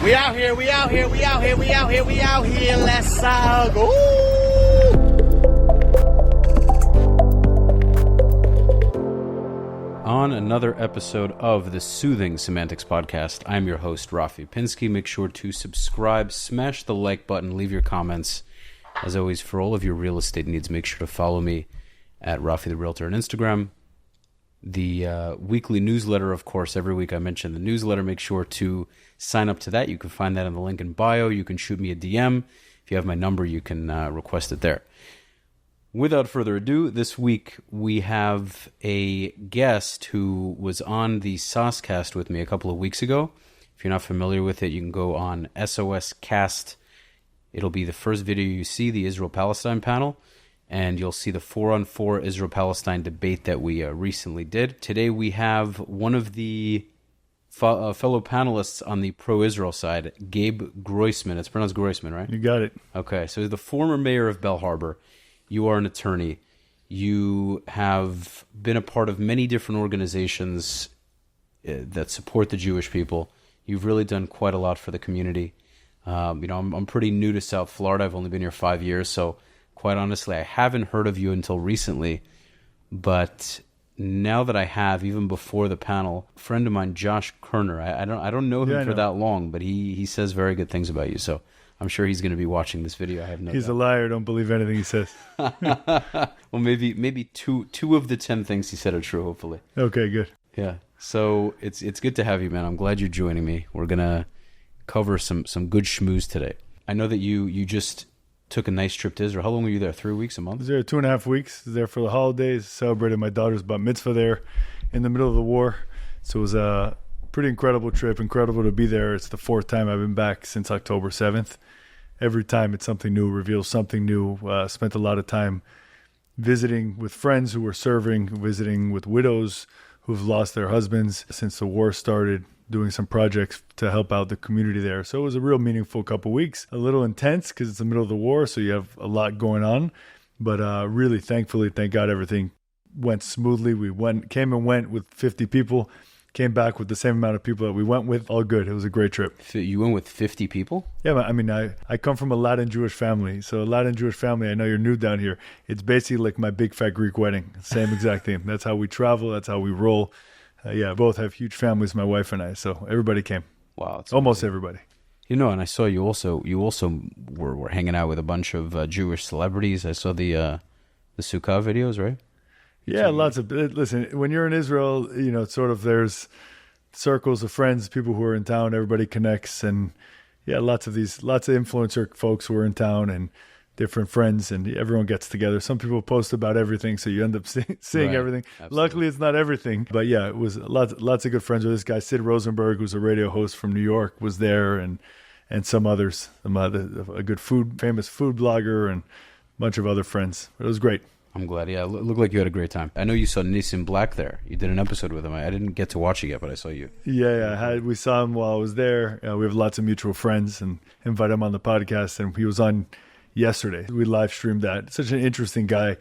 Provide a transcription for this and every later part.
We out here, we out here, we out here, we out here, we out here. Let's go. On another episode of the Soothing Semantics podcast, I'm your host, Rafi Pinsky. Make sure to subscribe, smash the like button, leave your comments. As always, for all of your real estate needs, make sure to follow me at Rafi the Realtor on Instagram. The weekly newsletter, of course, every week I mention the newsletter. Make sure to sign up to that. You can find that in the link in bio. You can shoot me a DM. If you have my number, you can request it there. Without further ado, this week we have a guest who was on the Saucecast with me a couple of weeks ago. If you're not familiar with it, you can go on SOS Cast. It'll be the first video you see, the Israel-Palestine panel. And you'll see the 4-on-4 Israel-Palestine debate that we recently did. Today we have one of the fellow panelists on the pro-Israel side, Gabe Groisman. It's pronounced Groisman, right? You got it. Okay, so he's the former mayor of Bal Harbour. You are an attorney. You have been a part of many different organizations that support the Jewish people. You've really done quite a lot for the community. I'm pretty new to South Florida. I've only been here 5 years, so... Quite honestly, I haven't heard of you until recently, but now that I have, even before the panel, a friend of mine, Josh Kerner, I don't know him for that long, but he says very good things about you, so I'm sure he's going to be watching this video. I have no doubt. He's a liar. Don't believe anything he says. Well, maybe two of the 10 things he said are true, hopefully. Okay, good. Yeah, so it's good to have you, man. I'm glad you're joining me. We're going to cover some good schmooze today. I know that you just... took a nice trip to Israel. How long were you there? 3 weeks, a month? I was there 2.5 weeks. I was there for the holidays. Celebrated my daughter's bat mitzvah there in the middle of the war. So it was a pretty incredible trip. Incredible to be there. It's the 4th time I've been back since October 7th. Every time it's something new, reveals something new. Spent a lot of time visiting with friends who were serving, visiting with widows who've lost their husbands since the war started, doing some projects to help out the community there. So it was a real meaningful couple weeks. A little intense because it's the middle of the war, so you have a lot going on. But really, thankfully, thank God, everything went smoothly. We came and went with 50 people, came back with the same amount of people that we went with. All good. It was a great trip. You went with 50 people? Yeah, I mean, I come from a Latin Jewish family. So a Latin Jewish family, I know you're new down here. It's basically like my big fat Greek wedding. Same exact thing. That's how we travel. That's how we roll. Both have huge families, my wife and I. So everybody came. Wow, that's almost amazing. Everybody. And I saw you also were hanging out with a bunch of Jewish celebrities. I saw the Sukkah videos, right? Yeah, lots of. Listen, when you're in Israel, sort of there's circles of friends, people who are in town. Everybody connects, and lots of influencer folks who are in town and different friends, and everyone gets together. Some people post about everything, so you end up seeing right. everything. Absolutely. Luckily, it's not everything. But yeah, it was lots of good friends with this guy. Sid Rosenberg, who's a radio host from New York, was there, and some others, a good famous food blogger, and a bunch of other friends. It was great. I'm glad. Yeah, it looked like you had a great time. I know you saw Nissim Black there. You did an episode with him. I didn't get to watch it yet, but I saw you. Yeah. We saw him while I was there. We have lots of mutual friends, and invited him on the podcast, and he was on yesterday. We live streamed that. Such an interesting guy.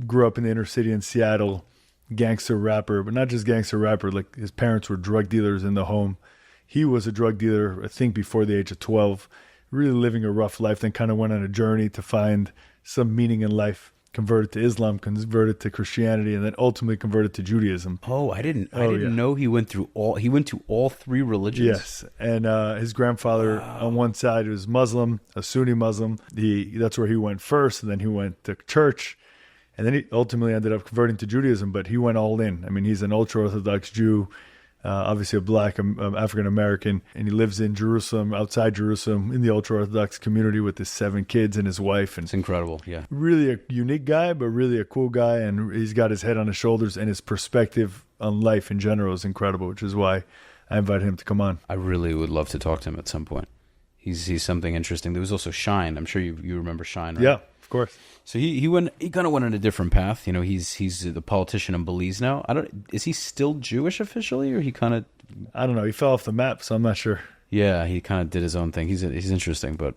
Grew up in the inner city in Seattle, gangster rapper, but not just gangster rapper. Like his parents were drug dealers in the home. He was a drug dealer, I think, before the age of 12. Really living a rough life. Then kind of went on a journey to find some meaning in life. Converted to Islam, converted to Christianity, and then ultimately converted to Judaism. Oh, I didn't know he went to all 3 religions. Yes, and his grandfather on one side was Muslim, a Sunni Muslim. That's where he went first, and then he went to church, and then he ultimately ended up converting to Judaism. But he went all in. I mean, he's an ultra-Orthodox Jew. Obviously a black African-American, and he lives in Jerusalem, outside Jerusalem, in the ultra-Orthodox community with his 7 kids and his wife. And it's incredible, yeah. Really a unique guy, but really a cool guy, and he's got his head on his shoulders, and his perspective on life in general is incredible, which is why I invited him to come on. I really would love to talk to him at some point. He's something interesting. There was also Shine. I'm sure you remember Shine, right? Yeah, of course. So he kind of went on a different path. He's the politician in Belize now. Is he still Jewish officially, or he kind of? I don't know. He fell off the map, so I'm not sure. Yeah, he kind of did his own thing. He's interesting, but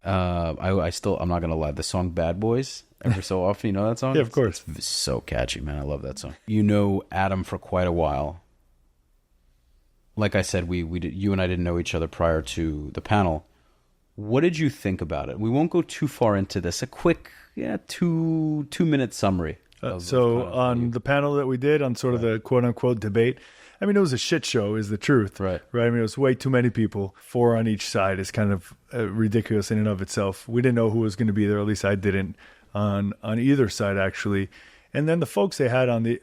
I'm not gonna lie. The song "Bad Boys" every so often, you know that song? Yeah, of course. It's so catchy, man. I love that song. You know Adam for quite a while. like I said, you and I didn't know each other prior to the panel. What did you think about it? We won't go too far into this. A quick, 2-minute summary. On the panel that we did on sort of the quote unquote debate, I mean, it was a shit show, is the truth. Right. I mean, it was way too many people. 4 on each side is kind of ridiculous in and of itself. We didn't know who was going to be there. At least I didn't on either side, actually. And then the folks they had on the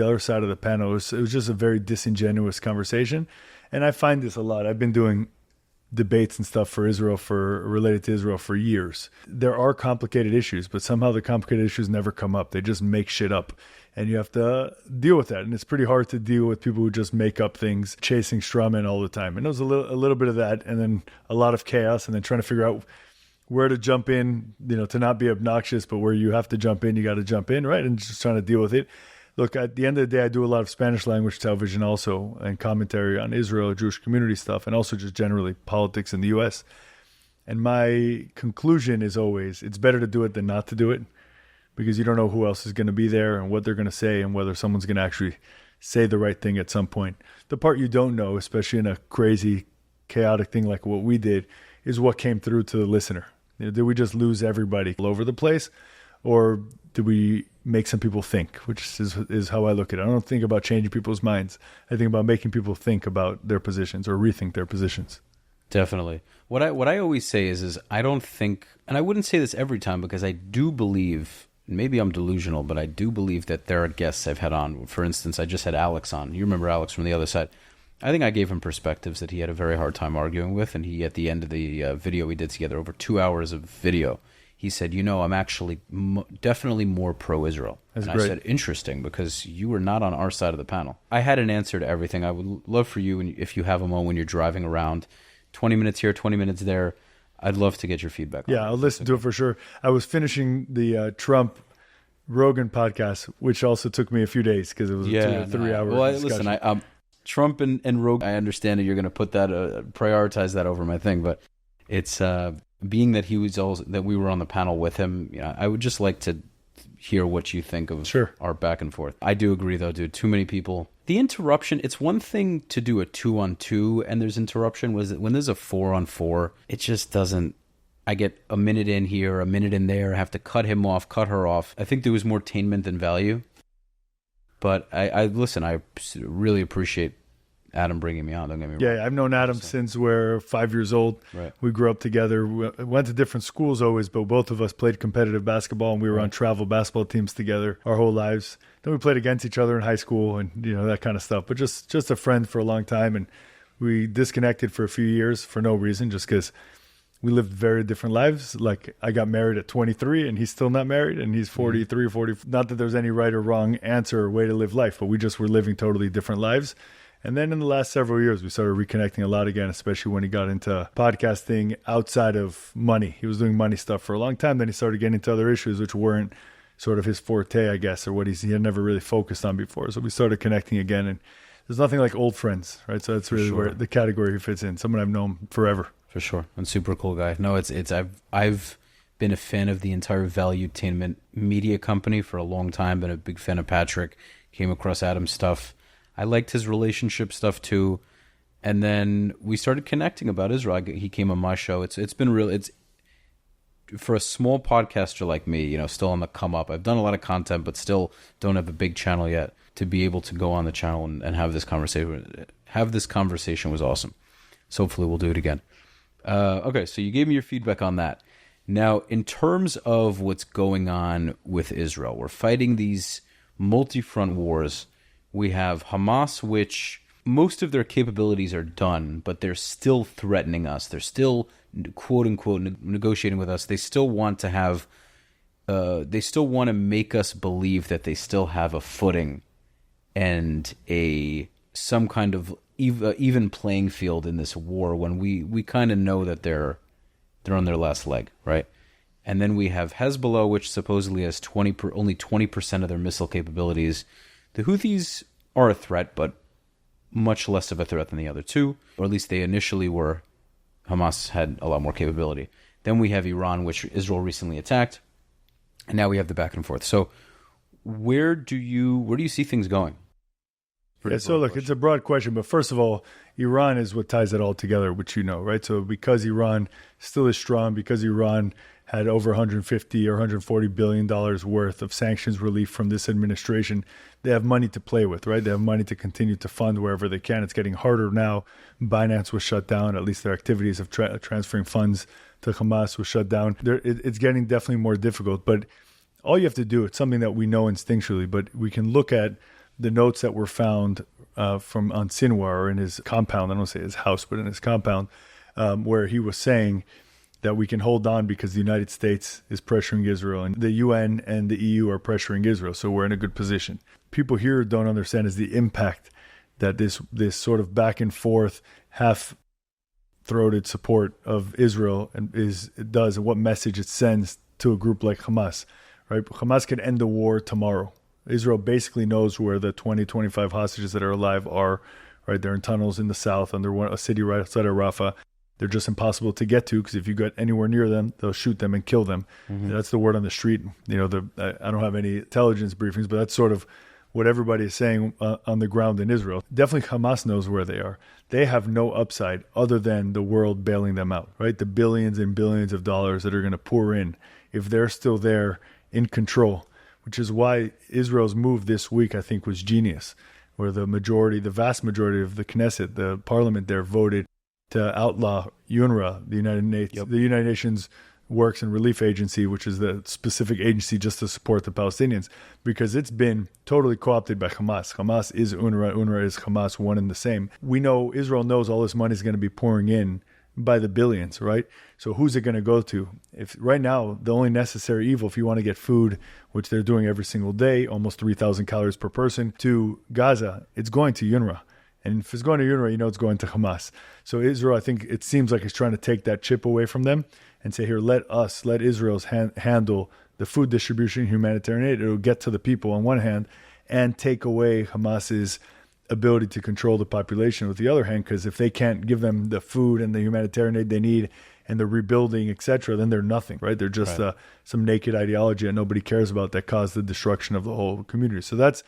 other side of the panel, it was just a very disingenuous conversation. And I find this a lot. I've been doing debates and stuff related to Israel for years. There are complicated issues, but somehow the complicated issues never come up. They just make shit up. And you have to deal with that. And it's pretty hard to deal with people who just make up things, chasing straw men all the time. And there was a little bit of that, and then a lot of chaos, and then trying to figure out where to jump in, to not be obnoxious, but where you have to jump in, you got to jump in, right? And just trying to deal with it. Look, at the end of the day, I do a lot of Spanish language television also, and commentary on Israel, Jewish community stuff, and also just generally politics in the U.S. And my conclusion is always, it's better to do it than not to do it, because you don't know who else is going to be there and what they're going to say and whether someone's going to actually say the right thing at some point. The part you don't know, especially in a crazy, chaotic thing like what we did, is what came through to the listener. Did we just lose everybody all over the place? Or did we make some people think, which is how I look at it. I don't think about changing people's minds. I think about making people think about their positions or rethink their positions. Definitely. What I always say is I don't think, and I wouldn't say this every time because I do believe, maybe I'm delusional, but I do believe that there are guests I've had on. For instance, I just had Alex on. You remember Alex from the other side. I think I gave him perspectives that he had a very hard time arguing with, and he, at the end of the video we did together, over 2 hours of video, he said, I'm actually definitely more pro-Israel. That's and great. I said, interesting, because you were not on our side of the panel. I had an answer to everything. I would love for you, if you have a moment when you're driving around, 20 minutes here, 20 minutes there, I'd love to get your feedback. Yeah, I'll listen to it for sure. I was finishing the Trump-Rogan podcast, which also took me a few days because it was a 2 or 3 hour discussion. Listen, Trump and Rogan, I understand that you're going to put that, prioritize that over my thing, but it's... being that that we were on the panel with him, I would just like to hear what you think of our back and forth. I do agree, though, dude. Too many people. The interruption. It's one thing to do a 2-on-2 and there's interruption. When there's a 4-on-4, it just doesn't. I get a minute in here, a minute in there. I have to cut him off, cut her off. I think there was more attainment than value. But I listen. I really appreciate Adam bringing me on. Don't get me wrong. Yeah, I've known Adam since we're 5 years old. Right. We grew up together. We went to different schools always, but both of us played competitive basketball, and we were on travel basketball teams together our whole lives. Then we played against each other in high school and that kind of stuff. But just a friend for a long time, and we disconnected for a few years for no reason, just because we lived very different lives. Like, I got married at 23 and he's still not married, and he's 43 or 40. Not that there's any right or wrong answer or way to live life, but we just were living totally different lives. And then in the last several years, we started reconnecting a lot again, especially when he got into podcasting outside of money. He was doing money stuff for a long time. Then he started getting into other issues, which weren't sort of his forte, I guess, or what he had never really focused on before. So we started connecting again. And there's nothing like old friends, right? So that's really where the category he fits in. Someone I've known forever. For sure. And super cool guy. No, I've been a fan of the entire Valuetainment media company for a long time. Been a big fan of Patrick. Came across Adam's stuff. I liked his relationship stuff too, and then we started connecting about Israel. He came on my show. It's been real. It's for a small podcaster like me, still on the come up. I've done a lot of content, but still don't have a big channel yet. To be able to go on the channel and have this conversation was awesome. So hopefully we'll do it again. Okay, so you gave me your feedback on that. Now, in terms of what's going on with Israel, we're fighting these multi-front wars. We have Hamas, which most of their capabilities are done, but they're still threatening us. They're still, quote unquote, negotiating with us. They still want to have, they still want to make us believe that they still have a footing and some kind of even playing field in this war. When we kind of know that they're on their last leg, right? And then we have Hezbollah, which supposedly has only 20% of their missile capabilities. The Houthis are a threat, but much less of a threat than the other two, or at least they initially were. Hamas had a lot more capability. Then we have Iran, which Israel recently attacked, and now we have the back and forth. So where do you see things going? Yeah, so look, it's a broad question, but first of all, Iran is what ties it all together, which you know, right? So because Iran still is strong, because Iran had over 150 or 140 billion dollars worth of sanctions relief from this administration, they have money to play with, right? They have money to continue to fund wherever they can. It's getting harder now. Binance was shut down. At least their activities of transferring funds to Hamas was shut down. It's getting definitely more difficult, but all you have to do, it's something that we know instinctually, but we can look at the notes that were found from on Sinwar in his compound, I don't say his house, but in his compound, where he was saying that we can hold on because the United States is pressuring Israel and the UN and the EU are pressuring Israel. So we're in a good position. People here don't understand is the impact that this sort of back and forth, half-throated support of Israel does and what message it sends to a group like Hamas. Right? Hamas could end the war tomorrow. Israel basically knows where the 25 hostages that are alive are, right? They're in tunnels in the south under a city right outside of Rafah. They're just impossible to get to because if you get anywhere near them, they'll shoot them and kill them. Mm-hmm. That's the word on the street. You know, I don't have any intelligence briefings, but that's sort of what everybody is saying on the ground in Israel. Definitely Hamas knows where they are. They have no upside other than the world bailing them out, right? The billions and billions of dollars that are going to pour in if they're still there in control, which is why Israel's move this week, I think, was genius, where the vast majority of the Knesset, the parliament there, voted to outlaw UNRWA, the United Nations Works and Relief Agency, which is the specific agency just to support the Palestinians, because it's been totally co-opted by Hamas. Hamas is UNRWA, UNRWA is Hamas, one and the same. We know Israel knows all this money is going to be pouring in by the billions, right? So who's it going to go to? If right now, the only necessary evil, if you want to get food, which they're doing every single day, almost 3,000 calories per person, to Gaza, it's going to UNRWA. And if it's going to UNRWA, you know it's going to Hamas. So Israel, I think it seems like it's trying to take that chip away from them and say, here, let Israel's handle the food distribution, humanitarian aid. It'll get to the people on one hand and take away Hamas's ability to control the population with the other hand, because if they can't give them the food and the humanitarian aid they need and the rebuilding, etc., then they're nothing, right? They're just some naked ideology that nobody cares about that caused the destruction of the whole community. So that's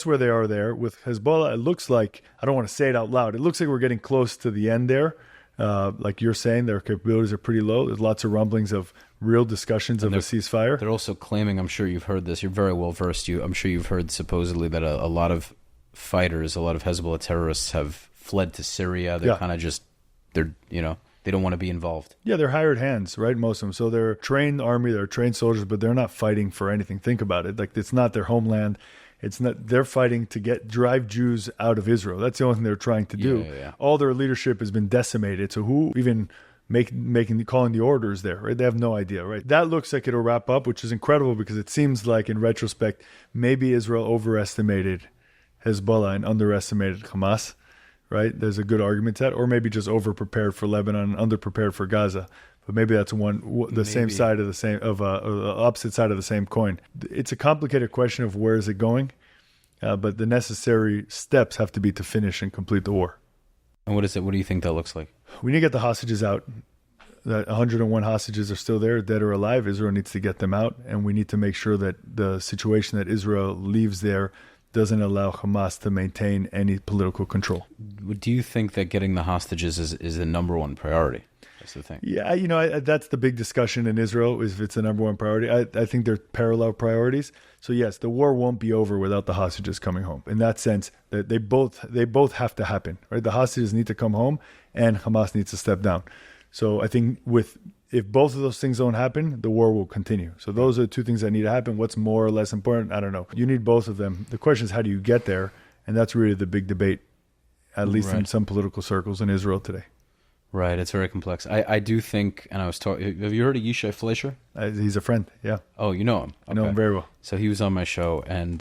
where they are there. With Hezbollah, it looks like, I don't want to say it out loud, it looks like we're getting close to the end there. Like you're saying, their capabilities are pretty low. There's lots of rumblings of real discussions of a ceasefire. They're also claiming, I'm sure you've heard this, you're very well versed, I'm sure you've heard supposedly that a lot of fighters, a lot of Hezbollah terrorists have fled to Syria. They're kind of just, they don't want to be involved. Yeah, they're hired hands, right? Most of them. So they're trained army, they're trained soldiers, but they're not fighting for anything. Think about it. Like, it's not their homeland. It's not, they're fighting to drive Jews out of Israel. That's the only thing they're trying to do. Yeah. All their leadership has been decimated. So who even calling the orders there, right? They have no idea, right? That looks like it'll wrap up, which is incredible because it seems like in retrospect, maybe Israel overestimated Hezbollah and underestimated Hamas, right? There's a good argument to that, or maybe just over-prepared for Lebanon and under-prepared for Gaza. But maybe that's same side of the same, opposite side of the same coin. It's a complicated question of where is it going, but the necessary steps have to be to finish and complete the war. And what is it? What do you think that looks like? We need to get the hostages out. That 101 hostages are still there, dead or alive. Israel needs to get them out, and we need to make sure that the situation that Israel leaves there doesn't allow Hamas to maintain any political control. Do you think that getting the hostages is the number one priority? That's the thing. Yeah, that's the big discussion in Israel, is if it's the number one priority. I think they're parallel priorities. So yes, the war won't be over without the hostages coming home. In that sense, they both have to happen, right? The hostages need to come home and Hamas needs to step down. So I think if both of those things don't happen, the war will continue. So those are the two things that need to happen. What's more or less important? I don't know. You need both of them. The question is, how do you get there? And that's really the big debate, at least in some political circles in Israel today. Right. It's very complex. I do think, and I was talking, have you heard of Yishai Fleischer? He's a friend, yeah. Oh, you know him? Okay. I know him very well. So he was on my show, and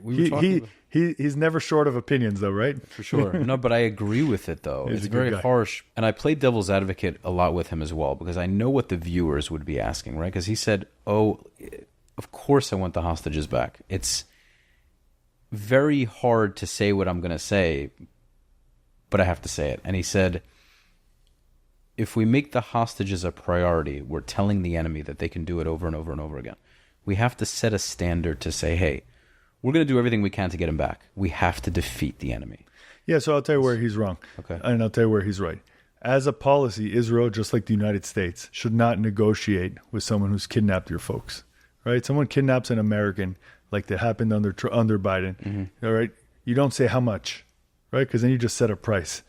we were talking He's never short of opinions, though, right? For sure. No, but I agree with it, though. It's very harsh. And I played devil's advocate a lot with him as well, because I know what the viewers would be asking, right? Because he said, of course I want the hostages back. It's very hard to say what I'm going to say, but I have to say it. And he said, if we make the hostages a priority, we're telling the enemy that they can do it over and over and over again. We have to set a standard to say, hey, we're going to do everything we can to get him back. We have to defeat the enemy. Yeah, so I'll tell you where he's wrong. Okay. And I'll tell you where he's right. As a policy, Israel, just like the United States, should not negotiate with someone who's kidnapped your folks. Right? Someone kidnaps an American, like that happened under Biden. All right? You don't say how much, right? Because then you just set a price.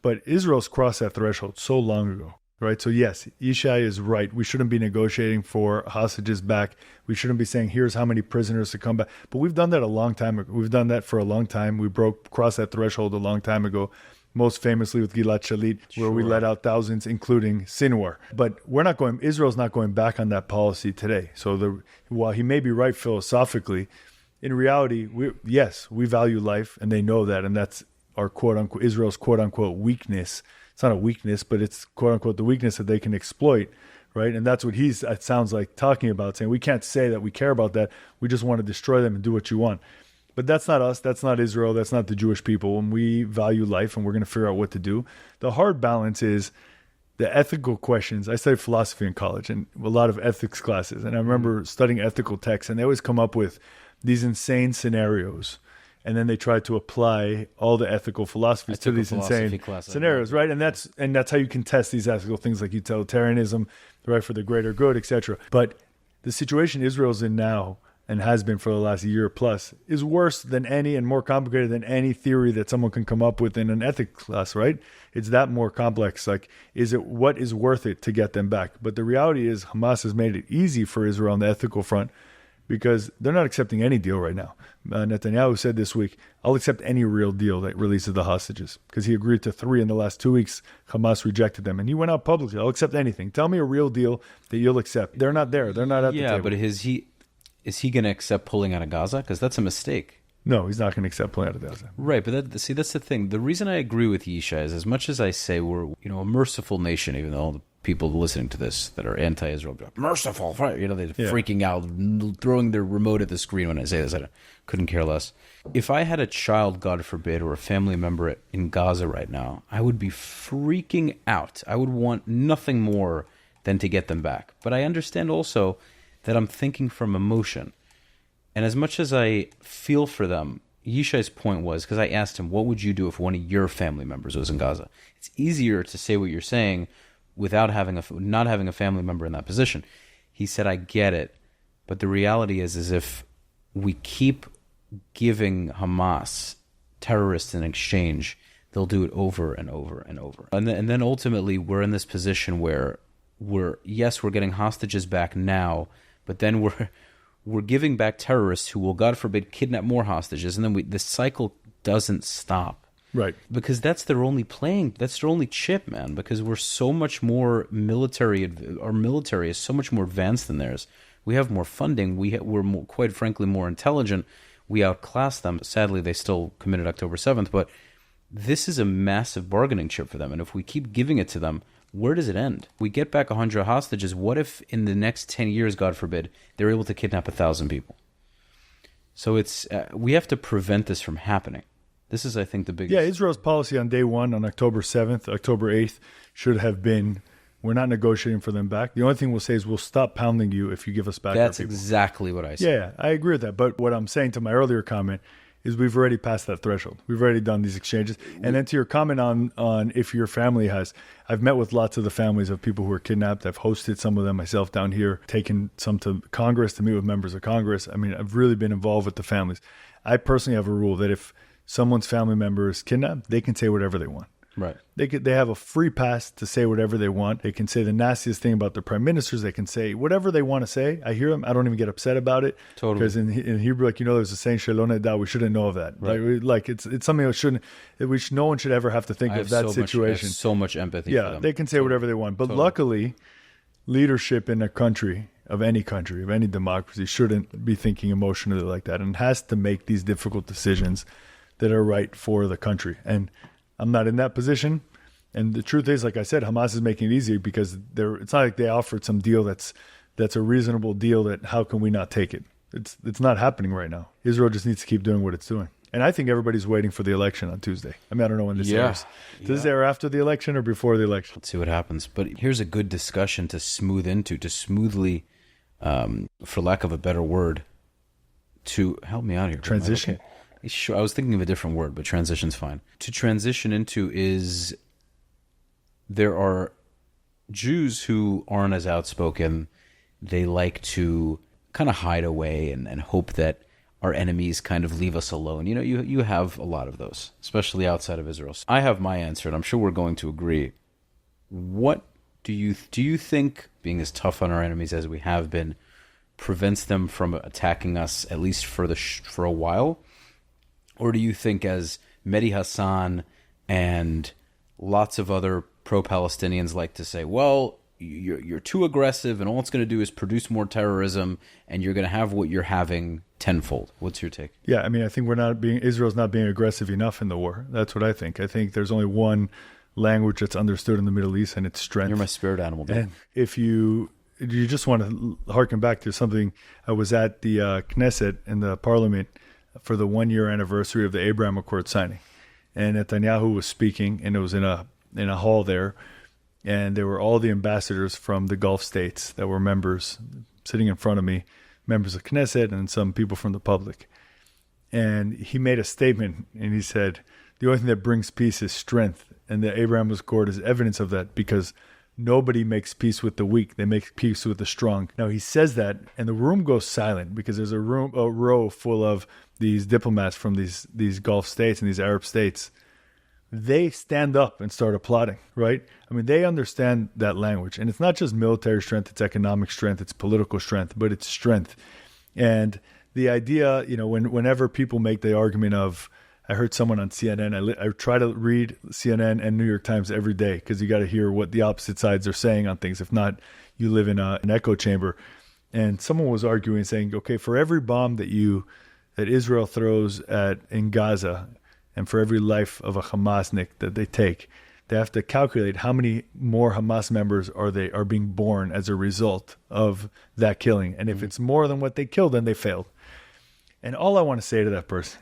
But Israel's crossed that threshold so long ago. Right. So, yes, Yishai is right. We shouldn't be negotiating for hostages back. We shouldn't be saying, here's how many prisoners to come back. But we've done that a long time ago. We've done that for a long time. We crossed that threshold a long time ago, most famously with Gilad Shalit, where we let out thousands, including Sinwar. But Israel's not going back on that policy today. So while he may be right philosophically, in reality, we value life, and they know that. And that's our quote unquote, Israel's quote unquote weakness. It's not a weakness, but it's quote unquote the weakness that they can exploit, right? And that's what it sounds like talking about, saying we can't say that we care about that. We just want to destroy them and do what you want. But that's not us. That's not Israel. That's not the Jewish people. And we value life, and we're going to figure out what to do. The hard balance is the ethical questions. I studied philosophy in college and a lot of ethics classes. And I remember studying ethical texts, and they always come up with these insane scenarios. And then they try to apply all the ethical philosophies to these insane scenarios, right? And that's how you can test these ethical things like utilitarianism, right, for the greater good, etc. But the situation Israel's in now, and has been for the last year plus, is worse than any and more complicated than any theory that someone can come up with in an ethics class, right? It's that more complex. Like, what is worth it to get them back? But the reality is Hamas has made it easy for Israel on the ethical front, because they're not accepting any deal right now. Netanyahu said this week, I'll accept any real deal that releases the hostages, because he agreed to 3 in the last 2 weeks. Hamas rejected them. And he went out publicly, I'll accept anything. Tell me a real deal that you'll accept. They're not there. They're not at the table. Yeah, but is he going to accept pulling out of Gaza? Because that's a mistake. No, he's not going to accept pulling out of Gaza. Right, but that's the thing. The reason I agree with Yishai is, as much as I say we're a merciful nation, even though all the people listening to this that are anti-Israel be like, merciful, they're freaking out, throwing their remote at the screen when I say this. I couldn't care less. If I had a child, God forbid, or a family member in Gaza right now, I would be freaking out. I would want nothing more than to get them back. But I understand also that I'm thinking from emotion. And as much as I feel for them, Yishai's point was, because I asked him, what would you do if one of your family members was in Gaza? It's easier to say what you're saying without not having a family member in that position. He said, I get it. But the reality is if we keep giving Hamas terrorists in exchange, they'll do it over and over and over. And then ultimately we're in this position where we're getting hostages back now, but then we're giving back terrorists who will, God forbid, kidnap more hostages. And then the cycle doesn't stop. Right. Because that's their only chip, man. Because we're so much more our military is so much more advanced than theirs. We have more funding. We're more, quite frankly, more intelligent. We outclass them. Sadly, they still committed October 7th. But this is a massive bargaining chip for them. And if we keep giving it to them, where does it end? We get back 100 hostages. What if in the next 10 years, God forbid, they're able to kidnap 1,000 people? So we have to prevent this from happening. This is, I think, the biggest... Yeah, Israel's policy on day one, on October 7th, October 8th, should have been, we're not negotiating for them back. The only thing we'll say is we'll stop pounding you if you give us back our people. That's exactly what I said. Yeah, I agree with that. But what I'm saying to my earlier comment is we've already passed that threshold. We've already done these exchanges. And then to your comment on if your family has, I've met with lots of the families of people who were kidnapped. I've hosted some of them myself down here, taken some to Congress to meet with members of Congress. I mean, I've really been involved with the families. I personally have a rule that if someone's family member is kidnapped, they can say whatever they want. Right. They have a free pass to say whatever they want. They can say the nastiest thing about the prime ministers. They can say whatever they want to say. I hear them. I don't even get upset about it. Totally. Because in Hebrew, there's a saying, "Shalom Neda," we shouldn't know of that. Right. It's something no one should ever have to think of that situation. I have so much empathy for them. They can say whatever they want. But luckily, leadership in a country, of any democracy, shouldn't be thinking emotionally like that, and has to make these difficult decisions that are right for the country. And I'm not in that position. And the truth is, like I said, Hamas is making it easier because it's not like they offered some deal that's a reasonable deal that how can we not take it? It's not happening right now. Israel just needs to keep doing what it's doing. And I think everybody's waiting for the election on Tuesday. I mean, I don't know when this airs. Does this air after the election or before the election? Let's see what happens. But here's a good discussion to smoothly, for lack of a better word, to help me out here. Transition. Okay. Sure, I was thinking of a different word, but transition's fine. To transition into is there are Jews who aren't as outspoken. They like to kind of hide away and hope that our enemies kind of leave us alone. You have a lot of those, especially outside of Israel. So I have my answer, and I'm sure we're going to agree. What do you think being as tough on our enemies as we have been prevents them from attacking us, at least for a while? Or do you think, as Mehdi Hassan and lots of other pro-Palestinians like to say, well, you're too aggressive and all it's going to do is produce more terrorism and you're going to have what you're having tenfold? What's your take? Yeah, I mean, I think Israel's not being aggressive enough in the war. That's what I think. I think there's only one language that's understood in the Middle East, and it's strength. You're my spirit animal, dude. And if you just want to harken back to something, I was at the Knesset in the parliament for the 1-year anniversary of the Abraham Accord signing. And Netanyahu was speaking, and it was in a hall there. And there were all the ambassadors from the Gulf states that were members sitting in front of me, members of Knesset and some people from the public. And he made a statement, and he said, the only thing that brings peace is strength. And the Abraham Accord is evidence of that, because nobody makes peace with the weak. They make peace with the strong. Now, he says that, and the room goes silent, because there's a row full of these diplomats from these Gulf states and these Arab states. They stand up and start applauding, right? I mean, they understand that language. And it's not just military strength, it's economic strength, it's political strength, but it's strength. And the idea, whenever people make the argument of, I heard someone on CNN, I try to read CNN and New York Times every day, because you got to hear what the opposite sides are saying on things. If not, you live in an echo chamber. And someone was arguing, saying, okay, for every bomb that Israel throws in Gaza, and for every life of a Hamasnik that they take, they have to calculate how many more Hamas members are being born as a result of that killing. And if it's more than what they killed, then they failed. And all I want to say to that person,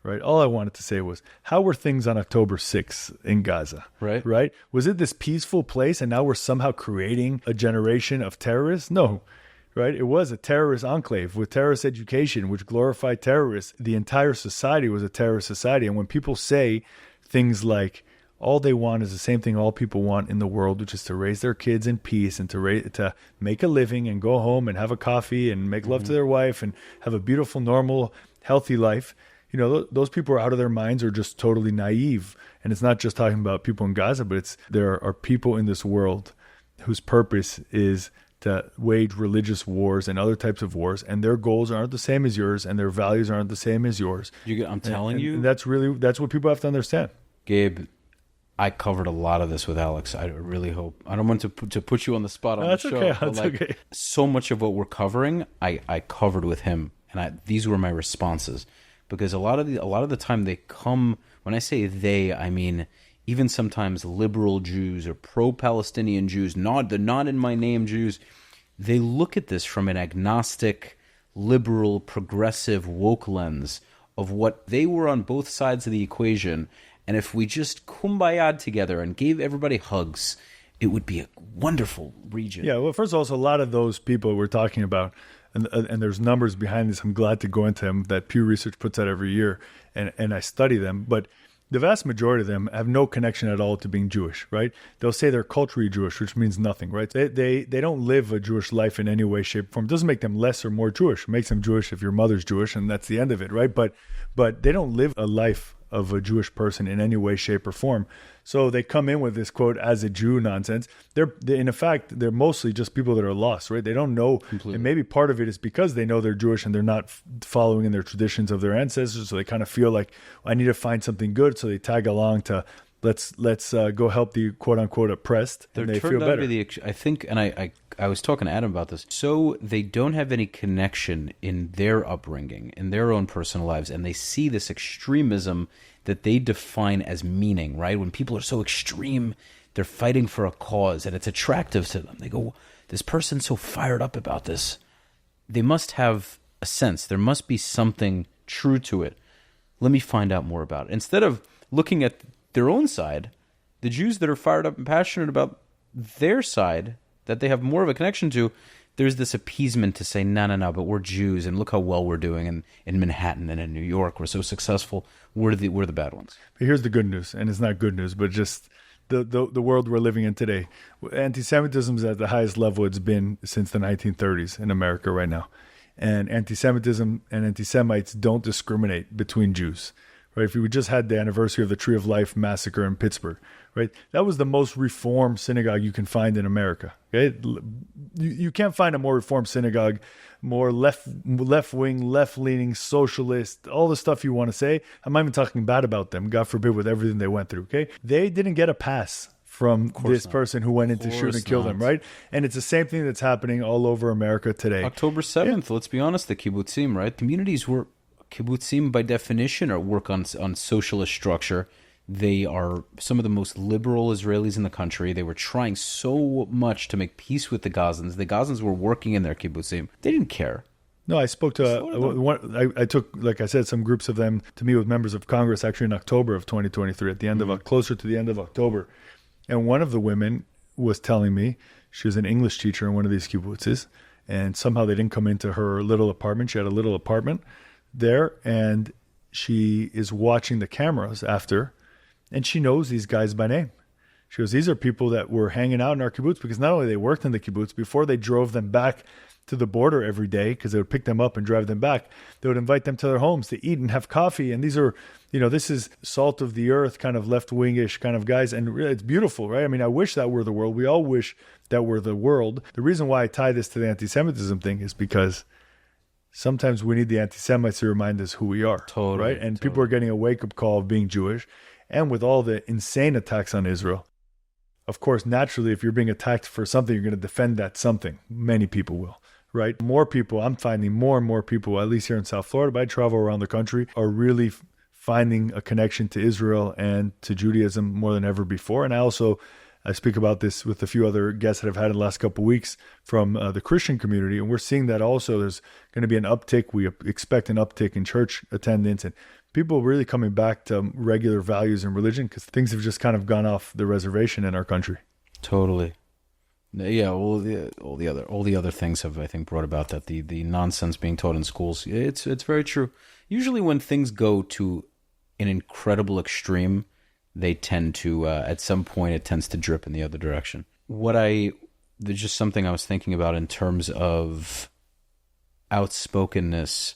right? All I wanted to say was, how were things on October 6th in Gaza? Right? Was it this peaceful place, and now we're somehow creating a generation of terrorists? No. Right? It was a terrorist enclave with terrorist education, which glorified terrorists. The entire society was a terrorist society. And when people say things like, all they want is the same thing all people want in the world, which is to raise their kids in peace and to make a living and go home and have a coffee and make love to their wife and have a beautiful, normal, healthy life. Those people are out of their minds or just totally naive. And it's not just talking about people in Gaza, but there are people in this world whose purpose is to wage religious wars and other types of wars, and their goals aren't the same as yours, and their values aren't the same as yours. I'm telling you. And that's what people have to understand. Gabe, I covered a lot of this with Alex. I really hope. I don't want to put you on the spot on the show. That's okay. So much of what we're covering, I covered with him, and these were my responses, because a lot of the time they come. When I say they, I mean even sometimes liberal Jews or pro-Palestinian Jews, the not in my name Jews, they look at this from an agnostic, liberal, progressive, woke lens of what they were on both sides of the equation. And if we just kumbaya'd together and gave everybody hugs, it would be a wonderful region. Yeah, well, first of all, a lot of those people we're talking about, and there's numbers behind this, I'm glad to go into them, that Pew Research puts out every year, and I study them, but the vast majority of them have no connection at all to being Jewish, right? They'll say they're culturally Jewish, which means nothing, right? They don't live a Jewish life in any way, shape, or form. It doesn't make them less or more Jewish. It makes them Jewish if your mother's Jewish, and that's the end of it, right? But they don't live a life of a Jewish person in any way, shape, or form. So they come in with this quote as a Jew nonsense. They're in effect, they're mostly just people that are lost, right? They don't know. Completely. And maybe part of it is because they know they're Jewish and they're not following in their traditions of their ancestors. So they kind of feel like, I need to find something good. So they tag along to let's go help the quote unquote oppressed. They're and they turned feel out better. to be I think, and I was talking to Adam about this. So they don't have any connection in their upbringing, in their own personal lives, and they see this extremism that they define as meaning, right? When people are so extreme, they're fighting for a cause, and it's attractive to them. They go, this person's so fired up about this. They must have a sense. There must be something true to it. Let me find out more about it. Instead of looking at their own side, the Jews that are fired up and passionate about their side, that they have more of a connection to, there's this appeasement to say, no, but we're Jews, and look how well we're doing in Manhattan and in New York. We're so successful. We're the bad ones. But here's the good news, and it's not good news, but just the world we're living in today. Anti-Semitism is at the highest level it's been since the 1930s in America right now. And anti-Semitism and anti-Semites don't discriminate between Jews. Right? If we just had the anniversary of the Tree of Life massacre in Pittsburgh, right? That was the most reformed synagogue you can find in America. Okay? You can't find a more reformed synagogue, more left-wing, left-leaning, socialist, all the stuff you want to say. I'm not even talking bad about them, God forbid, with everything they went through. Okay? They didn't get a pass from this person who went in to shoot and kill them, right? And it's the same thing that's happening all over America today. October 7th, let's be honest, the kibbutzim, right? Communities were... Kibbutzim, by definition, are work on socialist structure. They are some of the most liberal Israelis in the country. They were trying so much to make peace with the Gazans. The Gazans were working in their kibbutzim. They didn't care. No, I spoke to I took, like I said, some groups of them to meet with members of Congress actually in October of 2023, at the end of closer to the end of October. And one of the women was telling me, she was an English teacher in one of these kibbutzes, and somehow they didn't come into her little apartment. She had a little apartment there, and she is watching the cameras after, and she knows these guys by name. She goes, these are people that were hanging out in our kibbutz, because not only they worked in the kibbutz, before they drove them back to the border every day, because they would pick them up and drive them back, they would invite them to their homes to eat and have coffee. And these are, this is salt of the earth, kind of left-wingish kind of guys. And it's beautiful, right? I mean, I wish that were the world. We all wish that were the world. The reason why I tie this to the anti-Semitism thing is because sometimes we need the anti-Semites to remind us who we are. Totally, right? And people are getting a wake-up call of being Jewish. And with all the insane attacks on Israel, of course, naturally, if you're being attacked for something, you're going to defend that something. Many people will, right? More people, I'm finding more and more people, at least here in South Florida, but I travel around the country, are really finding a connection to Israel and to Judaism more than ever before. And I speak about this with a few other guests that I've had in the last couple of weeks from the Christian community. And we're seeing that also there's going to be an uptick. We expect an uptick in church attendance and people really coming back to regular values and religion, because things have just kind of gone off the reservation in our country. Totally. Yeah, all the other things have, I think, brought about that, the nonsense being taught in schools. It's very true. Usually when things go to an incredible extreme, they tend to, at some point, it tends to drip in the other direction. There's just something I was thinking about in terms of outspokenness.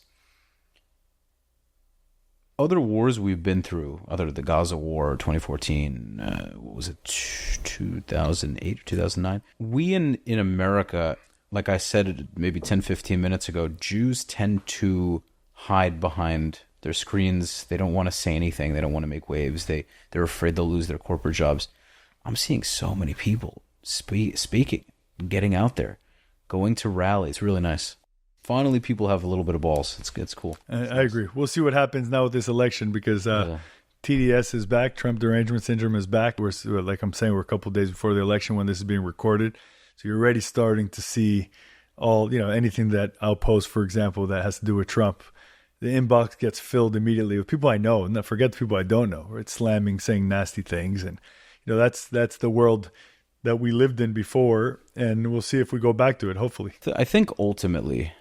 Other wars we've been through, other than the Gaza War, 2014, what was it, 2008 or 2009? We in America, like I said maybe 10, 15 minutes ago, Jews tend to hide behind their screens. They don't want to say anything. They don't want to make waves. They're afraid they'll lose their corporate jobs. I'm seeing so many people speaking, getting out there, going to rallies. It's really nice. Finally, people have a little bit of balls. It's cool. I agree. We'll see what happens now with this election, because TDS is back. Trump derangement syndrome is back. We're, like I'm saying, we're a couple of days before the election when this is being recorded. So you're already starting to see all, anything that I'll post, for example, that has to do with Trump. The inbox gets filled immediately with people I know, and forget the people I don't know, right? Slamming, saying nasty things. And, that's the world that we lived in before, and we'll see if we go back to it, hopefully. I think ultimately,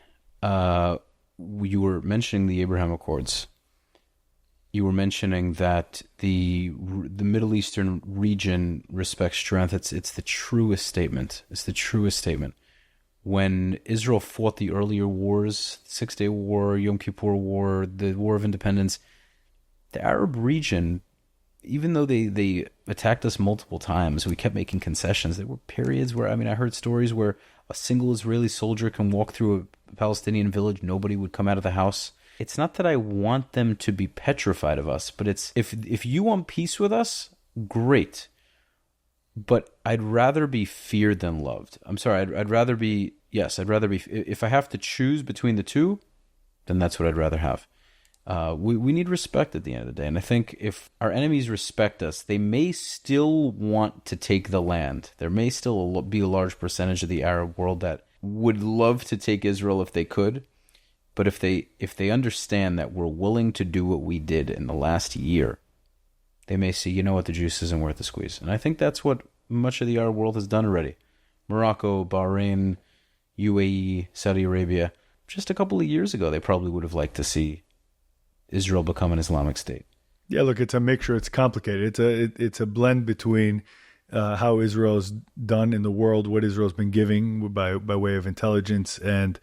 you were mentioning the Abraham Accords. You were mentioning that the Middle Eastern region respects strength. It's the truest statement. It's the truest statement. When Israel fought the earlier wars, Six-Day War, Yom Kippur War, the War of Independence, the Arab region, even though they attacked us multiple times, we kept making concessions. There were periods where, I heard stories where a single Israeli soldier can walk through a Palestinian village, nobody would come out of the house. It's not that I want them to be petrified of us, but it's if you want peace with us, great. But I'd rather be feared than loved. I'm sorry, I'd rather be, if I have to choose between the two, then that's what I'd rather have. We need respect at the end of the day. And I think if our enemies respect us, they may still want to take the land. There may still be a large percentage of the Arab world that would love to take Israel if they could. But if they understand that we're willing to do what we did in the last year, they may see, you know what, the juice isn't worth the squeeze. And I think that's what much of the Arab world has done already. Morocco, Bahrain, UAE, Saudi Arabia, just a couple of years ago, they probably would have liked to see Israel become an Islamic state. Yeah, look, it's a mixture. It's complicated. It's a blend between how Israel's done in the world, what Israel's been giving by way of intelligence and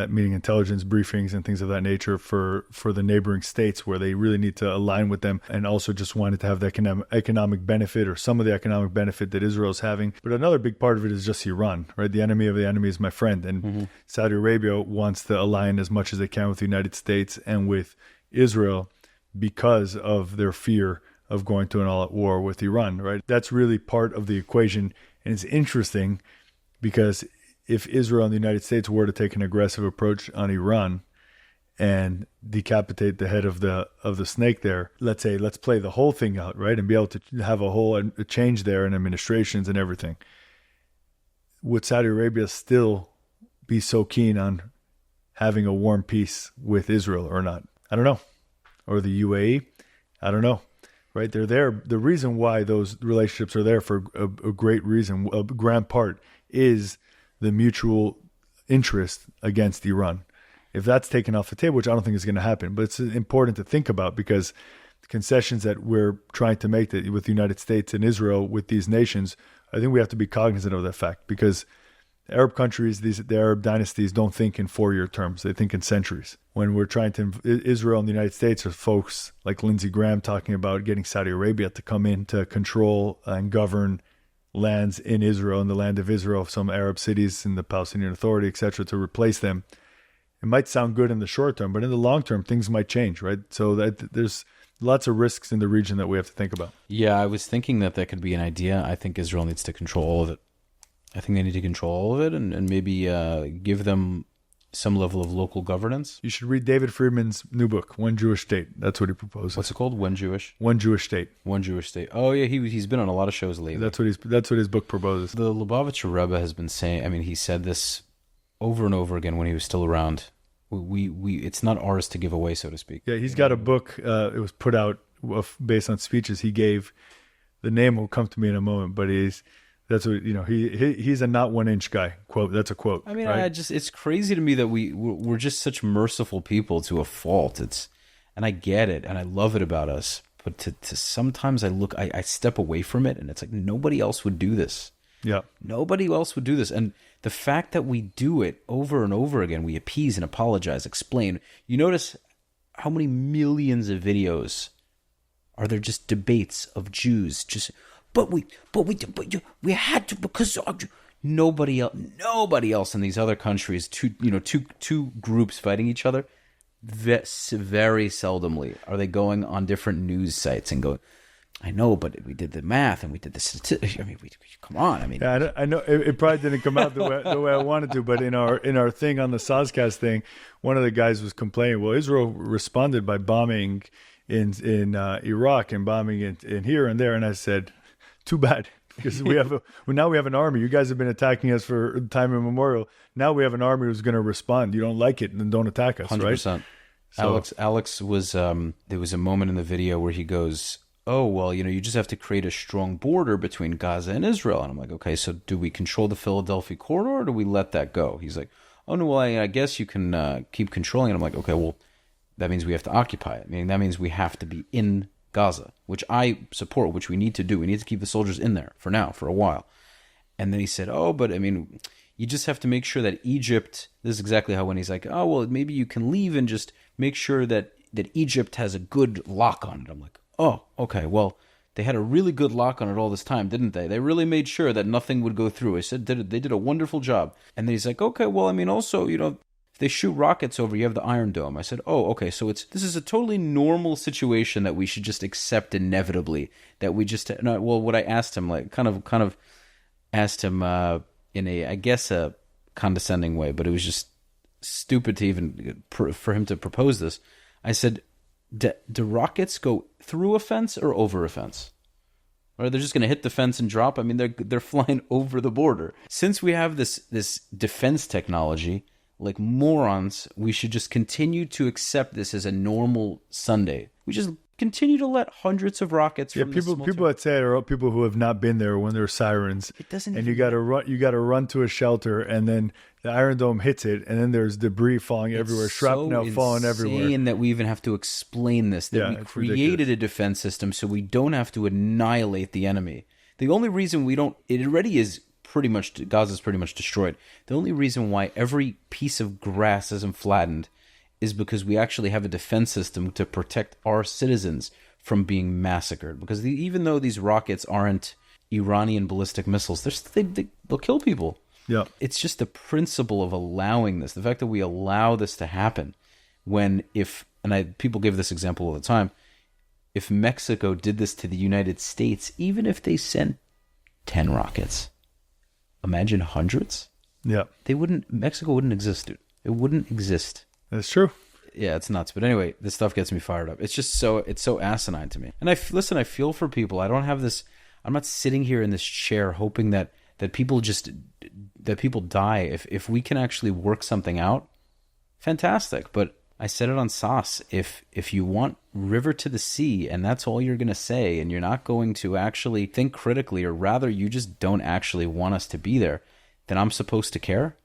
meaning intelligence briefings and things of that nature for the neighboring states where they really need to align with them, and also just wanted to have the economic benefit or some of the economic benefit that Israel's having. But another big part of it is just Iran, right? The enemy of the enemy is my friend. And Saudi Arabia wants to align as much as they can with the United States and with Israel because of their fear of going to an all-out war with Iran, right? That's really part of the equation. And it's interesting because if Israel and the United States were to take an aggressive approach on Iran and decapitate the head of the snake there, let's play the whole thing out, right? And be able to have a change there in administrations and everything. Would Saudi Arabia still be so keen on having a warm peace with Israel or not? I don't know. Or the UAE? I don't know. Right? They're there. The reason why those relationships are there for a great reason, a grand part, is the mutual interest against Iran. If that's taken off the table, which I don't think is going to happen, but it's important to think about because the concessions that we're trying to make with the United States and Israel with these nations, I think we have to be cognizant of that fact because Arab countries, the Arab dynasties don't think in 4-year terms. They think in centuries. When we're trying to, Israel and the United States are folks like Lindsey Graham talking about getting Saudi Arabia to come in to control and govern lands in Israel, in the land of Israel, some Arab cities in the Palestinian Authority, etc., to replace them. It might sound good in the short term, but in the long term, things might change, right? So that there's lots of risks in the region that we have to think about. Yeah, I was thinking that could be an idea. I think Israel needs to control all of it. I think they need to control all of it and maybe give them some level of local governance. You should read David Friedman's new book, One Jewish State. That's what he proposes. What's it called? One Jewish State. One Jewish State. Oh yeah, he's been on a lot of shows lately. That's what his book proposes. The Lubavitcher Rebbe has been saying. I mean, he said this over and over again when he was still around. We it's not ours to give away, so to speak. Yeah, he's got a book. It was put out based on speeches he gave. The name will come to me in a moment, but that's what he's a not 1-inch guy. Quote. That's a quote. I mean, right? It's crazy to me that we're just such merciful people to a fault. And I get it, and I love it about us. But to sometimes I step away from it, and it's like nobody else would do this. Yeah, nobody else would do this, and the fact that we do it over and over again, we appease and apologize, explain. You notice how many millions of videos are there just debates of Jews just. But we had to because nobody else in these other countries, two groups fighting each other. Very seldomly are they going on different news sites and going, I know, but we did the math and we did the statistics. I mean, come on. I mean, yeah, I know it probably didn't come out the way I wanted to, but in our thing on the Sozcast thing, one of the guys was complaining. Well, Israel responded by bombing in Iraq and bombing in here and there, and I said, too bad, because now we have an army. You guys have been attacking us for time immemorial. Now we have an army who's going to respond. You don't like it, then don't attack us, 100%. Right? So, Alex was there was a moment in the video where he goes, oh, well, you just have to create a strong border between Gaza and Israel. And I'm like, okay, so do we control the Philadelphia corridor or do we let that go? He's like, oh, no, well, I guess you can keep controlling it. I'm like, okay, well, that means we have to occupy it. I mean, that means we have to be in Gaza, which I support, which we need to do. We need to keep the soldiers in there for now, for a while. And then he said, oh, but I mean, you just have to make sure that Egypt, this is exactly how when he's like, oh, well, maybe you can leave and just make sure that Egypt has a good lock on it. I'm like, oh, okay, well, they had a really good lock on it all this time, didn't they? They really made sure that nothing would go through. I said they did a wonderful job. And then he's like, okay, well, I mean, also, if they shoot rockets over, you have the Iron Dome. I said, oh, okay, so this is a totally normal situation that we should just accept inevitably. That we just, well, what I asked him, like, kind of asked him in I guess, a condescending way, but it was just stupid to even, for him to propose this. I said, do rockets go through a fence or over a fence? Or they're just going to hit the fence and drop? I mean, they're flying over the border. Since we have this defense technology, like morons, we should just continue to accept this as a normal Sunday. We just continue to let hundreds of rockets from people that say it are people who have not been there when there are sirens. It doesn't. And you got to run to a shelter, and then the Iron Dome hits it, and then there's debris falling everywhere, shrapnel falling everywhere. It's that we even have to explain this. That we created ridiculous. A defense system so we don't have to annihilate the enemy. The only reason we don't, it already is pretty much, Gaza's pretty much destroyed. The only reason why every piece of grass isn't flattened is because we actually have a defense system to protect our citizens from being massacred. Because even though these rockets aren't Iranian ballistic missiles, they'll kill people. Yeah, it's just the principle of allowing this, the fact that we allow this to happen. People give this example all the time. If Mexico did this to the United States, even if they sent 10 rockets, imagine hundreds. Yeah, Mexico wouldn't exist, dude. It wouldn't exist. That's true. Yeah, it's nuts. But anyway, this stuff gets me fired up. It's just it's so asinine to me. And I feel for people. I don't have this, I'm not sitting here in this chair hoping that people die. If we can actually work something out, fantastic. But I said it on sauce. If you want river to the sea and that's all you're going to say, and you're not going to actually think critically, or rather you just don't actually want us to be there, then I'm supposed to care.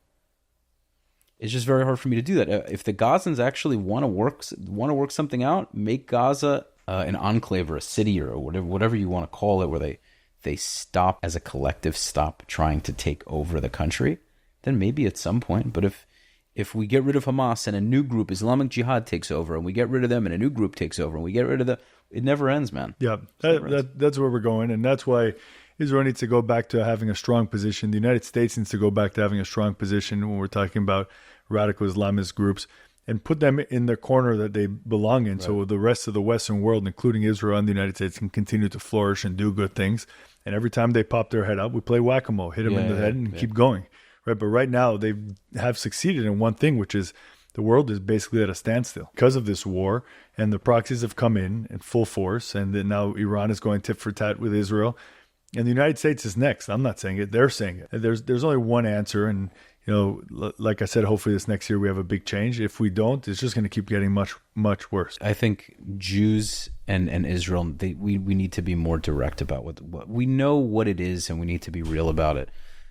It's just very hard for me to do that. If the Gazans actually want to work something out, make Gaza an enclave or a city or whatever you want to call it, where they stop as a collective, stop trying to take over the country, then maybe at some point. But if we get rid of Hamas and a new group, Islamic Jihad, takes over, and we get rid of them and a new group takes over, and we get rid of it never ends, man. Yeah, that's where we're going. And that's why Israel needs to go back to having a strong position. The United States needs to go back to having a strong position when we're talking about radical Islamist groups, and put them in the corner that they belong in. Right. So the rest of the Western world, including Israel and the United States, can continue to flourish and do good things. And every time they pop their head up, we play whack-a-mole, hit them in the head and keep going. Right? But right now they have succeeded in one thing, which is the world is basically at a standstill because of this war, and the proxies have come in full force, and then now Iran is going tit for tat with Israel, and the United States is next. I'm not saying it; they're saying it. There's only one answer, and like I said, hopefully this next year we have a big change. If we don't, it's just going to keep getting much, much worse. I think Jews and Israel, we need to be more direct about what we know what it is, and we need to be real about it.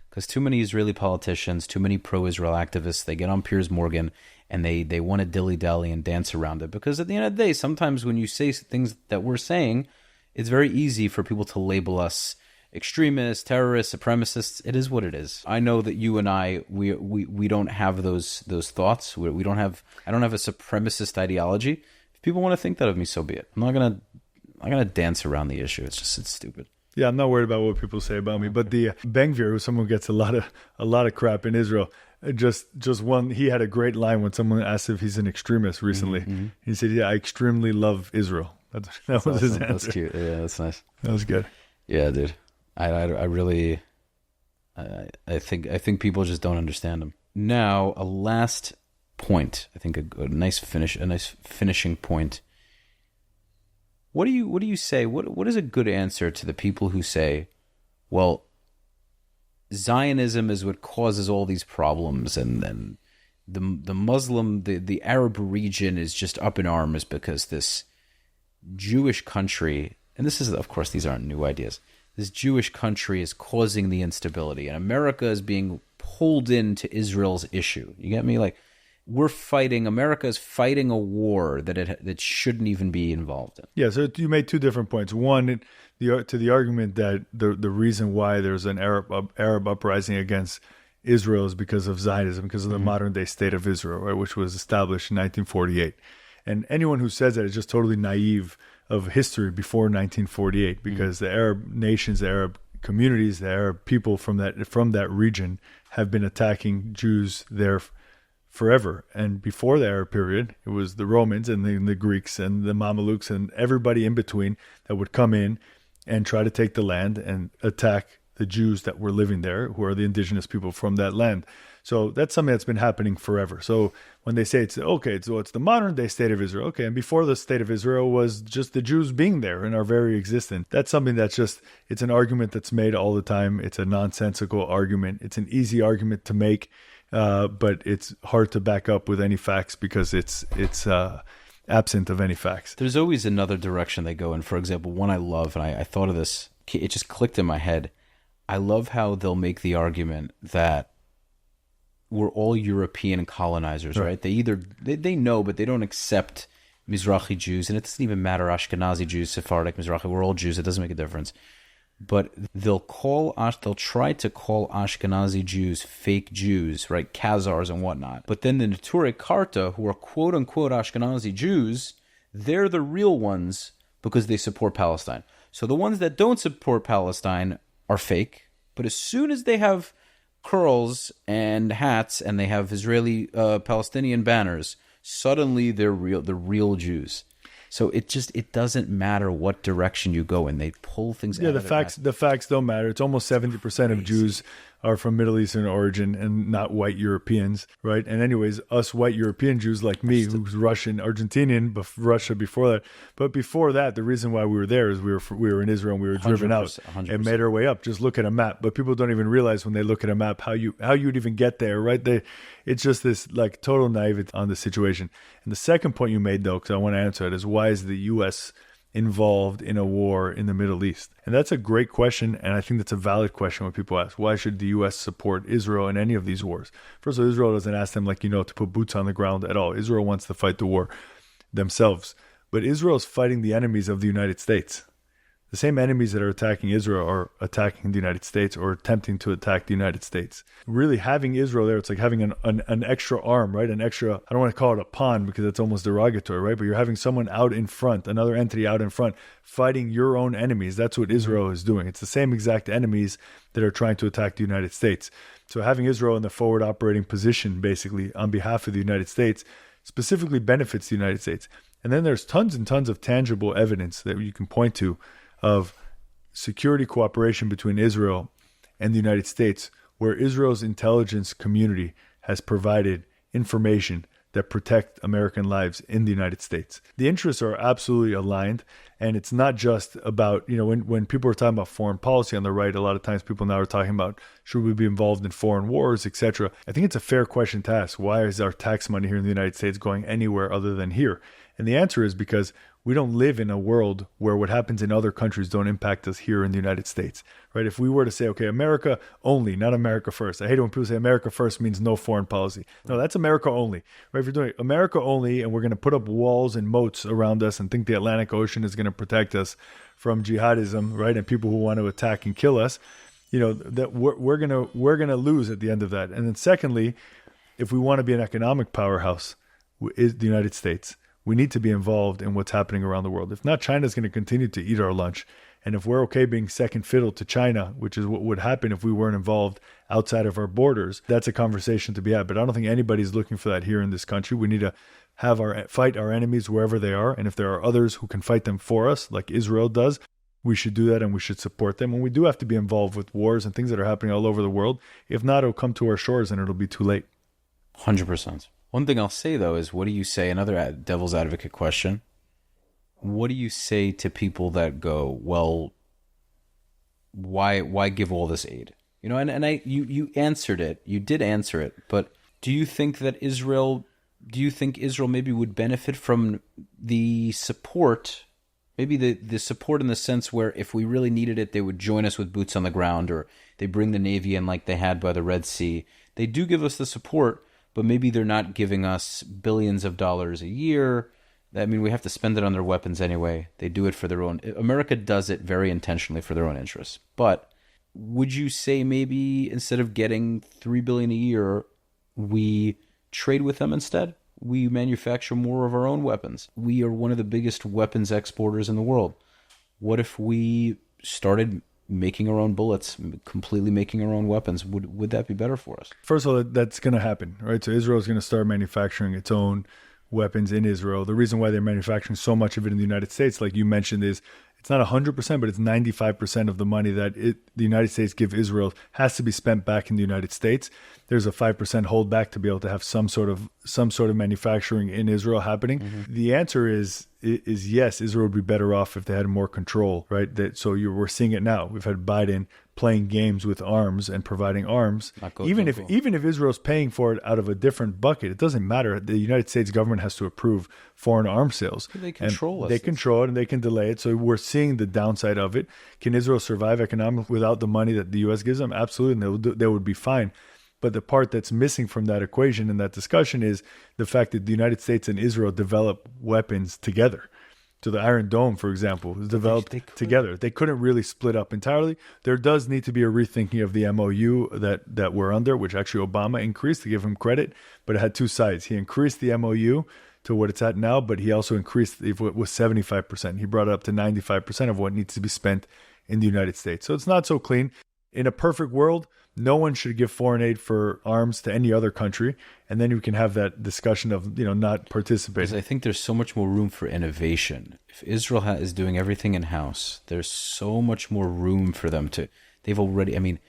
Because too many Israeli politicians, too many pro-Israel activists, they get on Piers Morgan and they want to dilly-dally and dance around it. Because at the end of the day, sometimes when you say things that we're saying, it's very easy for people to label us extremists, terrorists, supremacists. It is what it is. I know that you and I, we don't have those thoughts. I don't have a supremacist ideology. If people want to think that of me, so be it. I'm not gonna dance around the issue. It's stupid. Yeah, I'm not worried about what people say about me. But the Ben-Gvir, who's someone who gets a lot of crap in Israel, just one. He had a great line when someone asked if he's an extremist recently. Mm-hmm. He said, "Yeah, I extremely love Israel." That was awesome. His answer. That's cute. Yeah, that's nice. That was good. Yeah, dude. I really, I think people just don't understand him. Now, a last point. I think a nice finishing point. What do you say? What is a good answer to the people who say, well, Zionism is what causes all these problems, and then the Muslim, the Arab region is just up in arms because this Jewish country, and this is, of course, these aren't new ideas, this Jewish country is causing the instability, and America is being pulled into Israel's issue. You get me? Like, America is fighting a war that shouldn't even be involved in. Yeah, so you made two different points. One, to the argument that the reason why there's an Arab uprising against Israel is because of Zionism, because of the modern day state of Israel, right, which was established in 1948. And anyone who says that is just totally naive of history before 1948, because the Arab nations, the Arab communities, the Arab people from that region have been attacking Jews there forever. And before the Arab period, it was the Romans and the Greeks and the Mamelukes and everybody in between that would come in and try to take the land and attack the Jews that were living there, who are the indigenous people from that land. So that's something that's been happening forever. So when they say it's the modern day state of Israel, okay, and before the state of Israel was just the Jews being there and are very existent. That's something that's it's an argument that's made all the time. It's a nonsensical argument. It's an easy argument to make, but it's hard to back up with any facts, because it's absent of any facts. There's always another direction they go in. For example, one I love, and I thought of this, it just clicked in my head. I love how they'll make the argument that we're all European colonizers, right? They know, but they don't accept Mizrahi Jews, and it doesn't even matter Ashkenazi Jews, Sephardic, Mizrahi. We're all Jews. It doesn't make a difference. But they'll try to call Ashkenazi Jews fake Jews, right? Khazars and whatnot. But then the Neturei Karta, who are quote unquote Ashkenazi Jews, they're the real ones because they support Palestine. So the ones that don't support Palestine are fake. But as soon as they have curls and hats and they have Israeli Palestinian banners, suddenly they're the real Jews. So it doesn't matter what direction you go in. They pull things out of the facts don't matter. It's almost 70% of Jews are from Middle Eastern origin and not white Europeans, right? And anyways, us white European Jews like me, who's Russian, Argentinian, but Russia before that. But before that, the reason why we were there is we were in Israel and we were driven out 100%. and made our way up. Just look at a map. But people don't even realize when they look at a map how you'd even get there, right? It's just this like total naivety on the situation. And the second point you made, though, because I want to answer it, is why is the U.S. involved in a war in the Middle East? And that's a great question, and I think that's a valid question when people ask, why should the U.S. support Israel in any of these wars? First of all, Israel doesn't ask them, to put boots on the ground at all. Israel wants to fight the war themselves. But Israel is fighting the enemies of the United States. The same enemies that are attacking Israel are attacking the United States or attempting to attack the United States. Really having Israel there, it's like having an extra arm, right? An extra, I don't want to call it a pawn because it's almost derogatory, right? But you're having someone out in front, another entity out in front, fighting your own enemies. That's what Israel is doing. It's the same exact enemies that are trying to attack the United States. So having Israel in the forward operating position, basically, on behalf of the United States, specifically benefits the United States. And then there's tons and tons of tangible evidence that you can point to of security cooperation between Israel and the United States, where Israel's intelligence community has provided information that protect American lives in the United States. The interests are absolutely aligned, and it's not just about, when people are talking about foreign policy on the right, a lot of times people now are talking about, should we be involved in foreign wars, etc. I think it's a fair question to ask. Why is our tax money here in the United States going anywhere other than here? And the answer is because we don't live in a world where what happens in other countries don't impact us here in the United States, right? If we were to say, okay, America only, not America first. I hate it when people say America first means no foreign policy. No, that's America only, right? If you're doing America only and we're going to put up walls and moats around us and think the Atlantic Ocean is going to protect us from jihadism, right? And people who want to attack and kill us, that we're going to lose at the end of that. And then secondly, if we want to be an economic powerhouse, is the United States. We need to be involved in what's happening around the world. If not, China's going to continue to eat our lunch. And if we're okay being second fiddle to China, which is what would happen if we weren't involved outside of our borders, that's a conversation to be had. But I don't think anybody's looking for that here in this country. We need to fight our enemies wherever they are. And if there are others who can fight them for us, like Israel does, we should do that and we should support them. And we do have to be involved with wars and things that are happening all over the world. If not, it'll come to our shores and it'll be too late. 100%. One thing I'll say, though, is what do you say, another devil's advocate question, what do you say to people that go, well, why give all this aid? You answered it. You did answer it. But do you think Israel maybe would benefit from the support, maybe the support in the sense where if we really needed it, they would join us with boots on the ground, or they bring the Navy in like they had by the Red Sea. They do give us the support, but maybe they're not giving us billions of dollars a year. I mean, we have to spend it on their weapons anyway. They do it for their own. America does it very intentionally for their own interests. But would you say maybe instead of getting $3 billion a year, we trade with them instead? We manufacture more of our own weapons. We are one of the biggest weapons exporters in the world. What if we started making our own bullets, completely making our own weapons? Would that be better for us? First of all, that's going to happen, right? So Israel is going to start manufacturing its own weapons in Israel. The reason why they're manufacturing so much of it in the United States, like you mentioned, is it's not 100%, but it's 95% of the money that the United States give Israel has to be spent back in the United States. There's a 5% holdback to be able to have some sort of manufacturing in Israel happening. Mm-hmm. The answer is yes, Israel would be better off if they had more control, right? So we're seeing it now. We've had Biden playing games with arms and providing arms. Even if Israel's paying for it out of a different bucket, it doesn't matter. The United States government has to approve foreign arms sales. They control us. They control it and they can delay it. So we're seeing the downside of it. Can Israel survive economically without the money that the U.S. gives them? Absolutely, and they would be fine. But the part that's missing from that equation and that discussion is the fact that the United States and Israel develop weapons together. So the Iron Dome, for example, was developed together. They couldn't really split up entirely. There does need to be a rethinking of the MOU that we're under, which actually Obama increased, to give him credit, but it had two sides. He increased the MOU to what it's at now, but he also increased it was 75%. He brought it up to 95% of what needs to be spent in the United States. So it's not so clean. In a perfect world, no one should give foreign aid for arms to any other country, and then you can have that discussion of not participating. Because I think there's so much more room for innovation. If Israel is doing everything in-house, there's so much more room for them to... They've already... I mean,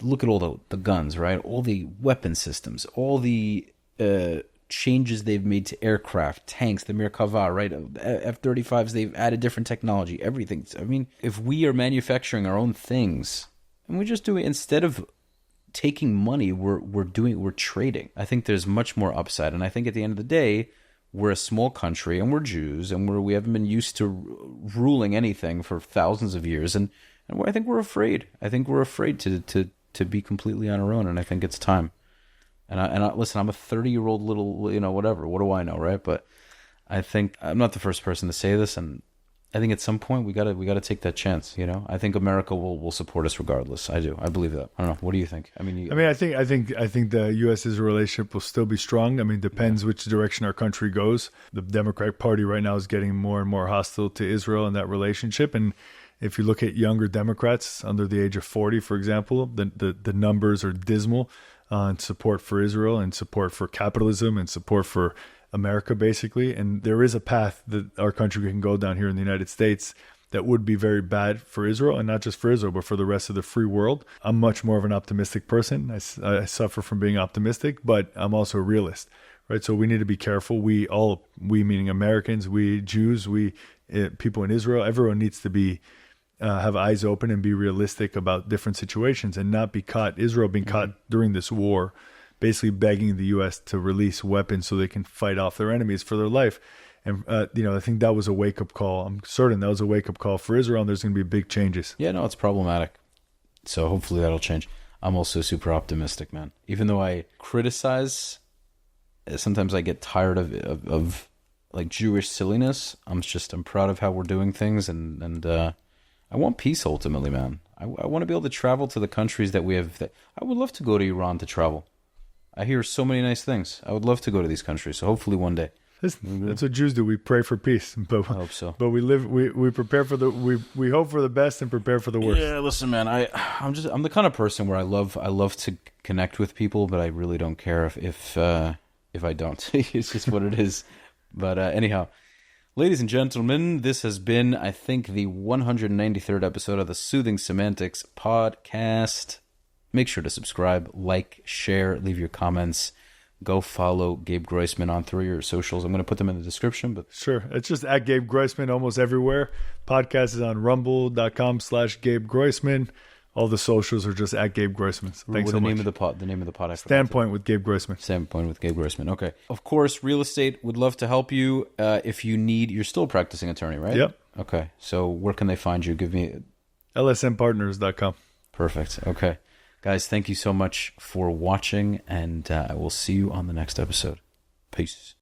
look at all the guns, right? All the weapon systems, all the changes they've made to aircraft, tanks, the Merkava, right? F-35s, they've added different technology, everything. I mean, if we are manufacturing our own things, and we just do it instead of taking money, we're trading. I think there's much more upside, and I think at the end of the day, we're a small country, and we're Jews, and we haven't been used to ruling anything for thousands of years, and I think we're afraid. I think we're afraid to be completely on our own, and I think it's time. And I listen, I'm a 30-year-old little, whatever. What do I know, right? But I think I'm not the first person to say this, and I think at some point we gotta take that chance. I think America will support us regardless. I do. I believe that. I don't know. What do you think? I think the U.S.'s relationship will still be strong. I mean, depends which direction our country goes. The Democratic Party right now is getting more and more hostile to Israel and that relationship. And if you look at younger Democrats under the age of 40, for example, the numbers are dismal on support for Israel and support for capitalism and support for America, basically. And there is a path that our country can go down here in the United States that would be very bad for Israel, and not just for Israel, but for the rest of the free world. I'm much more of an optimistic person. I suffer from being optimistic, but I'm also a realist, right? So we need to be careful. We meaning Americans, we Jews, we people in Israel, everyone needs to be have eyes open and be realistic about different situations and not be caught. Israel being caught during this war, basically begging the U.S. to release weapons so they can fight off their enemies for their life. And, I think that was a wake-up call. I'm certain that was a wake-up call for Israel, and there's going to be big changes. Yeah, no, it's problematic. So hopefully that'll change. I'm also super optimistic, man. Even though I criticize, sometimes I get tired of like Jewish silliness. I'm proud of how we're doing things, and I want peace ultimately, man. I want to be able to travel to the countries that we have. I would love to go to Iran to travel. I hear so many nice things. I would love to go to these countries. So hopefully one day. Listen, that's what Jews do. We pray for peace, but I hope so. But we prepare for we hope for the best and prepare for the worst. Yeah, listen, man. I'm the kind of person where I love to connect with people, but I really don't care if I don't. It's just what it is. But anyhow, ladies and gentlemen, this has been, I think, the 193rd episode of the Soothing Semantics podcast. Make sure to subscribe, like, share, leave your comments. Go follow Gabe Groisman on through your socials. I'm going to put them in the description. But sure. It's just at Gabe Groisman almost everywhere. Podcast is on rumble.com/Gabe Groisman. All the socials are just at Gabe Groisman. So thanks so much. The name of the pod. Standpoint with Gabe Groisman. Standpoint with Gabe Groisman. Okay. Of course, real estate would love to help you. If you need, you're still a practicing attorney, right? Yep. Okay. So where can they find you? Give me lsmpartners.com. Perfect. Okay. Guys, thank you so much for watching, and I will see you on the next episode. Peace.